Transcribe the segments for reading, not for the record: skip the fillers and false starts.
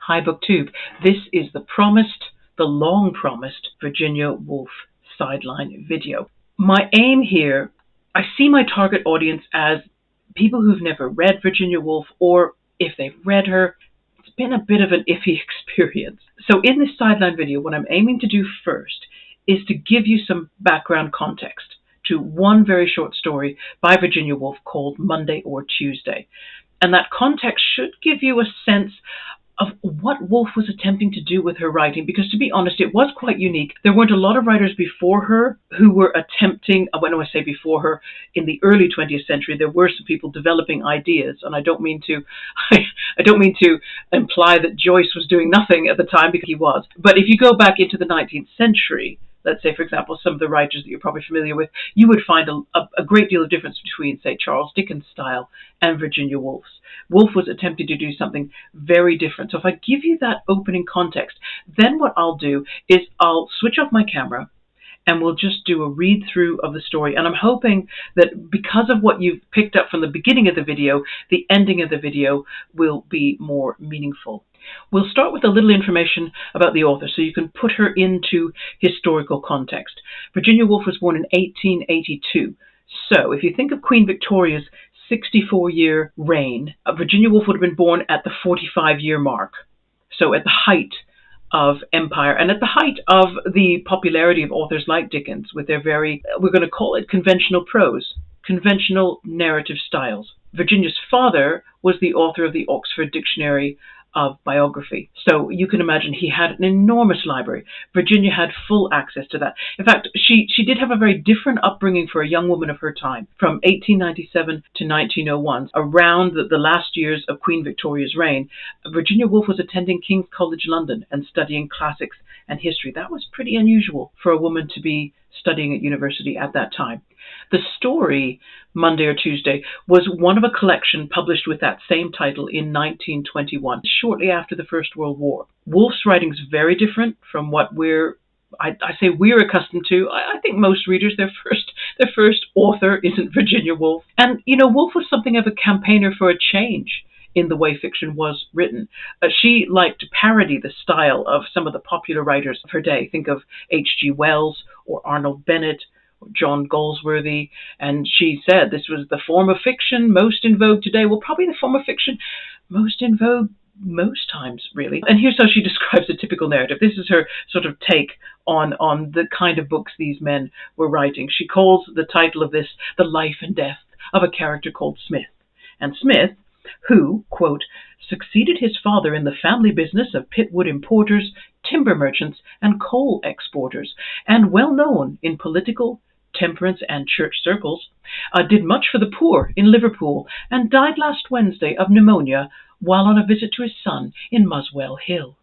Hi BookTube. This is the long-promised Virginia Woolf Sideline video. My aim here, I see my target audience as people who've never read Virginia Woolf, or if they've read her, it's been a bit of an iffy experience. So in this Sideline video, what I'm aiming to do first is to give you some background context to one very short story by Virginia Woolf called Monday or Tuesday. And that context should give you a sense of what Woolf was attempting to do with her writing, because to be honest, it was quite unique. There weren't a lot of writers before her who were attempting, when I say before her, in the early 20th century, there were some people developing ideas, and I don't mean to imply that Joyce was doing nothing at the time, because he was. But if you go back into the 19th century, let's say, for example, some of the writers that you're probably familiar with, you would find a great deal of difference between, say, Charles Dickens' style and Virginia Woolf's. Woolf was attempting to do something very different. So if I give you that opening context, then what I'll do is I'll switch off my camera and we'll just do a read-through of the story. And I'm hoping that because of what you've picked up from the beginning of the video, the ending of the video will be more meaningful. We'll start with a little information about the author so you can put her into historical context. Virginia Woolf was born in 1882. So if you think of Queen Victoria's 64-year reign, Virginia Woolf would have been born at the 45-year mark. So at the height of empire and at the height of the popularity of authors like Dickens with their very, we're going to call it conventional prose, conventional narrative styles. Virginia's father was the author of the Oxford Dictionary of Biography. So you can imagine he had an enormous library. Virginia had full access to that. In fact, she did have a very different upbringing for a young woman of her time. From 1897 to 1901, around the last years of Queen Victoria's reign, Virginia Woolf was attending King's College London and studying classics and history. That was pretty unusual for a woman to be studying at university at that time. The story, Monday or Tuesday, was one of a collection published with that same title in 1921, shortly after the First World War. Woolf's writing is very different from what we're accustomed to. I think most readers, their first author isn't Virginia Woolf. And, Woolf was something of a campaigner for a change in the way fiction was written. She liked to parody the style of some of the popular writers of her day. Think of H.G. Wells or Arnold Bennett, John Galsworthy, and she said this was the form of fiction most in vogue today. Well, probably the form of fiction most in vogue most times, really. And here's how she describes a typical narrative. This is her sort of take on the kind of books these men were writing. She calls the title of this The Life and Death of a Character Called Smith. And Smith, who, quote, succeeded his father in the family business of pitwood importers, timber merchants, and coal exporters, and well known in political, temperance, and church circles, did much for the poor in Liverpool, and died last Wednesday of pneumonia while on a visit to his son in Muswell Hill.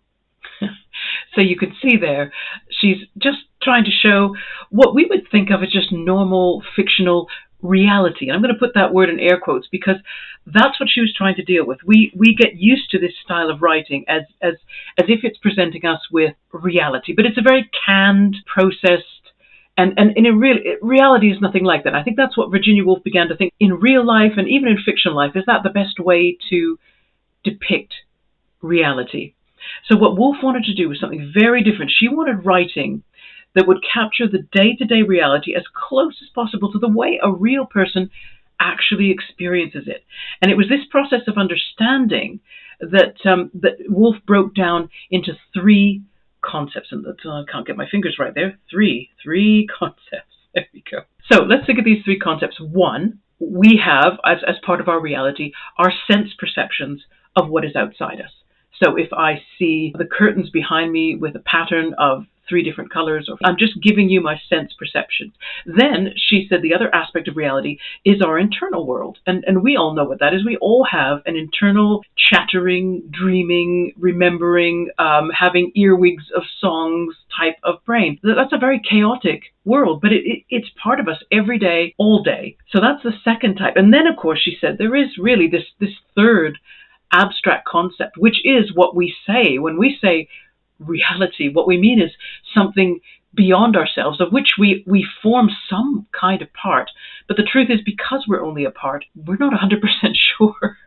So you can see there, she's just trying to show what we would think of as just normal fictional reality. And I'm going to put that word in air quotes because that's what she was trying to deal with. We get used to this style of writing as if it's presenting us with reality, but it's a very canned, processed, and in reality is nothing like that. I think that's what Virginia Woolf began to think in real life and even in fiction life. Is that the best way to depict reality? So what Woolf wanted to do was something very different. She wanted writing that would capture the day-to-day reality as close as possible to the way a real person actually experiences it. And it was this process of understanding that Woolf broke down into three concepts. And I can't get my fingers right there. Three concepts. There we go. So let's look at these three concepts. One, we have, as part of our reality, our sense perceptions of what is outside us. So if I see the curtains behind me with a pattern of three different colors, or I'm just giving you my sense perception. Then she said the other aspect of reality is our internal world. And we all know what that is. We all have an internal chattering, dreaming, remembering, having earwigs of songs type of brain. That's a very chaotic world, but it's part of us every day, all day. So that's the second type. And then, of course, she said there is really this third abstract concept, which is what we say when we say reality. What we mean is something beyond ourselves, of which we form some kind of part. But the truth is, because we're only a part, we're not 100% sure.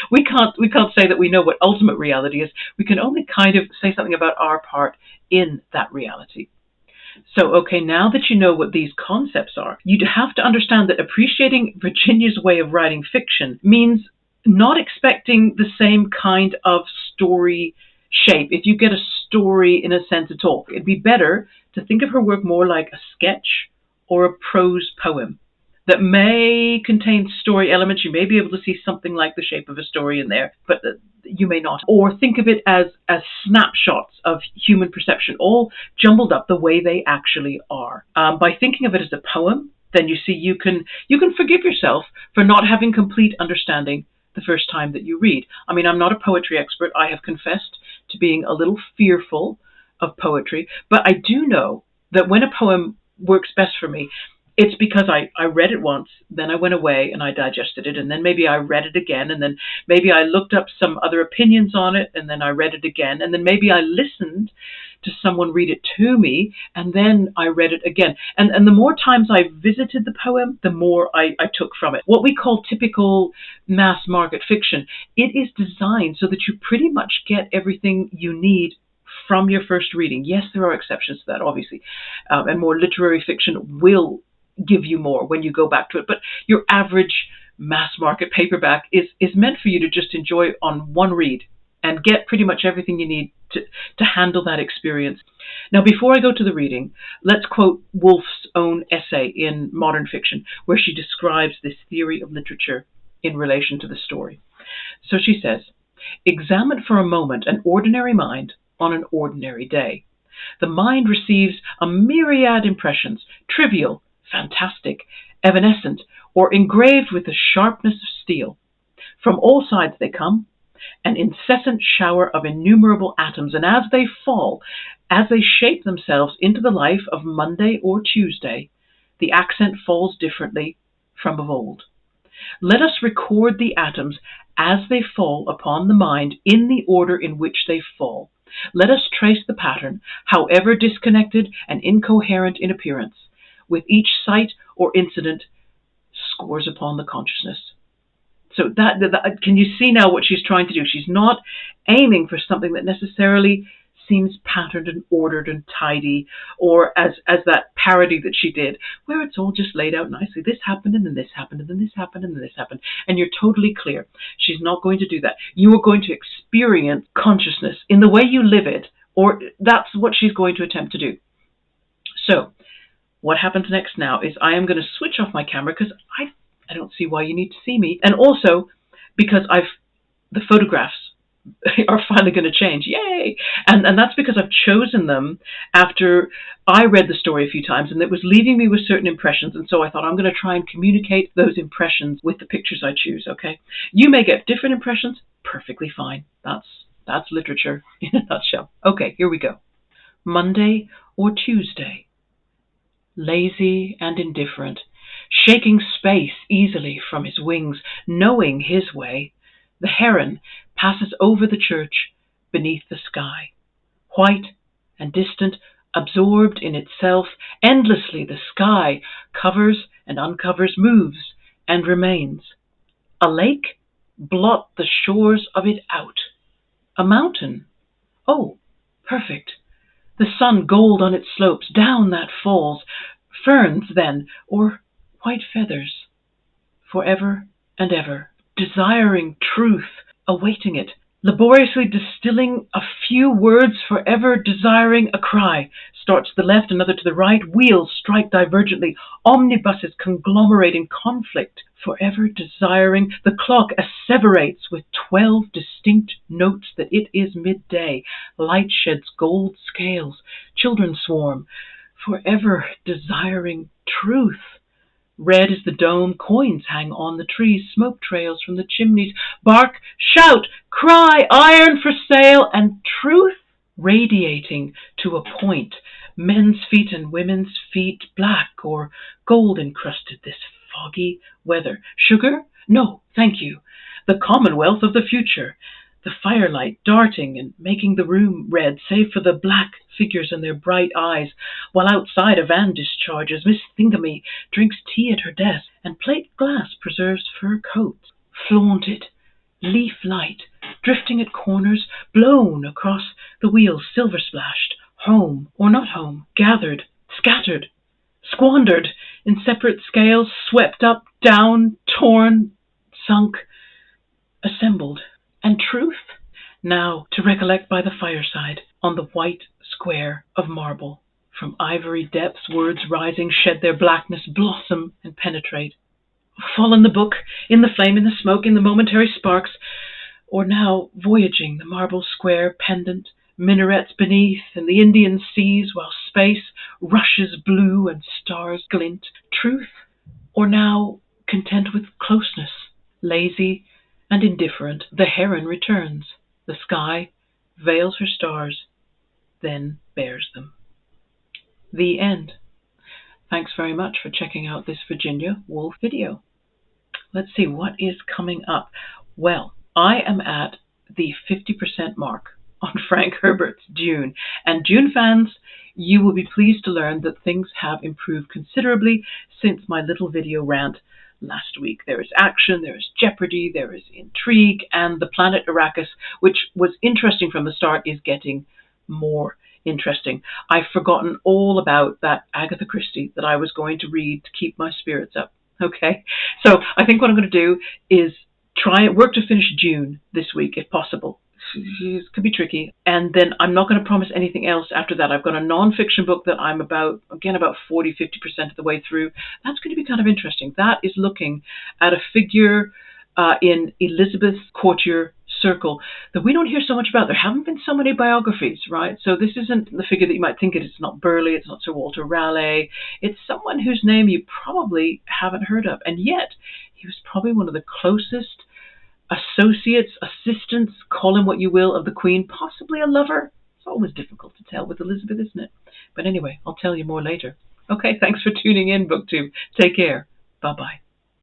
we can't say that we know what ultimate reality is. We can only kind of say something about our part in that reality. So, okay, now that you know what these concepts are, you'd have to understand that appreciating Virginia's way of writing fiction means not expecting the same kind of story shape. If you get a story in a sense at all, it'd be better to think of her work more like a sketch or a prose poem that may contain story elements. You may be able to see something like the shape of a story in there, but you may not. Or think of it as snapshots of human perception, all jumbled up the way they actually are. By thinking of it as a poem, then you see you can forgive yourself for not having complete understanding the first time that you read. I mean, I'm not a poetry expert. I have confessed to being a little fearful of poetry, but I do know that when a poem works best for me, it's because I read it once, then I went away and I digested it, and then maybe I read it again, and then maybe I looked up some other opinions on it, and then I read it again, and then maybe I listened to someone read it to me, and then I read it again. And the more times I visited the poem, the more I took from it. What we call typical mass market fiction, it is designed so that you pretty much get everything you need from your first reading. Yes, there are exceptions to that, obviously, and more literary fiction will give you more when you go back to it. But your average mass market paperback is meant for you to just enjoy on one read and get pretty much everything you need to handle that experience. Now, before I go to the reading, let's quote Woolf's own essay in Modern Fiction, where she describes this theory of literature in relation to the story. So she says, "Examine for a moment an ordinary mind on an ordinary day. The mind receives a myriad impressions, trivial, fantastic, evanescent, or engraved with the sharpness of steel. From all sides they come, an incessant shower of innumerable atoms, and as they fall, as they shape themselves into the life of Monday or Tuesday, the accent falls differently from of old. Let us record the atoms as they fall upon the mind in the order in which they fall. Let us trace the pattern, however disconnected and incoherent in appearance. With each sight or incident, scores upon the consciousness." So that can you see now what she's trying to do? She's not aiming for something that necessarily seems patterned and ordered and tidy, or as that parody that she did, where it's all just laid out nicely. This happened, and then this happened, and then this happened, and then this happened. And you're totally clear. She's not going to do that. You are going to experience consciousness in the way you live it, or that's what she's going to attempt to do. So what happens next now is I am going to switch off my camera because I don't see why you need to see me. And also because the photographs are finally going to change. Yay! And that's because I've chosen them after I read the story a few times, and it was leaving me with certain impressions. And so I thought I'm going to try and communicate those impressions with the pictures I choose, okay? You may get different impressions. Perfectly fine. That's literature in a nutshell. Okay, here we go. Monday or Tuesday. Lazy and indifferent, shaking space easily from his wings, knowing his way, the heron passes over the church beneath the sky. White and distant, absorbed in itself, endlessly the sky covers and uncovers, moves and remains. A lake? Blot the shores of it out. A mountain? Oh, perfect. The sun gold on its slopes, down that falls. Ferns, then, or white feathers. Forever and ever, desiring truth, awaiting it, laboriously distilling a few words, forever desiring a cry. Starts to the left, another to the right, wheels strike divergently, omnibuses conglomerate in conflict, forever desiring. The clock asseverates with 12 distinct notes that it is midday. Light sheds gold scales, children swarm, forever desiring truth. Red is the dome, coins hang on the trees, smoke trails from the chimneys, bark, shout, cry, iron for sale, and truth radiating to a point. Men's feet and women's feet, black or gold encrusted this foggy weather. Sugar? No, thank you. The commonwealth of the future. the firelight darting and making the room red, save for the black figures and their bright eyes, while outside a van discharges. Miss Thingamy drinks tea at her desk, and plate glass preserves fur coats, flaunted, leaf light, drifting at corners, blown across the wheels, silver-splashed, home or not home, gathered, scattered, squandered in separate scales, swept up, down, torn, sunk, assembled. And truth? Now to recollect by the fireside, on the white square of marble. From ivory depths words rising shed their blackness, blossom and penetrate. Fall in the book, in the flame, in the smoke, in the momentary sparks, or now voyaging the marble square pendant, minarets beneath, and the Indian seas, while space rushes blue and stars glint. Truth, or now content with closeness, lazy and indifferent, the heron returns. The sky veils her stars, then bears them. The end. Thanks very much for checking out this Virginia Woolf video. Let's see what is coming up. Well, I am at the 50% mark on Frank Herbert's Dune. And Dune fans, you will be pleased to learn that things have improved considerably since my little video rant last week. There is action, there is jeopardy, there is intrigue, and the planet Arrakis, which was interesting from the start, is getting more interesting. I've forgotten all about that Agatha Christie that I was going to read to keep my spirits up. Okay, so I think what I'm going to do is work to finish Dune this week if possible. It could be tricky. And then I'm not going to promise anything else after that. I've got a non-fiction book that I'm about 40-50% of the way through. That's going to be kind of interesting. That is looking at a figure in Elizabeth's courtier circle that we don't hear so much about. There haven't been so many biographies, right? So this isn't the figure that you might think it is. It's not Burleigh, it's not Sir Walter Raleigh. It's someone whose name you probably haven't heard of. And yet, he was probably one of the closest associates, assistants, call him what you will, of the Queen, possibly a lover. It's always difficult to tell with Elizabeth, isn't it? But anyway, I'll tell you more later. Okay, thanks for tuning in, BookTube. Take care. Bye-bye.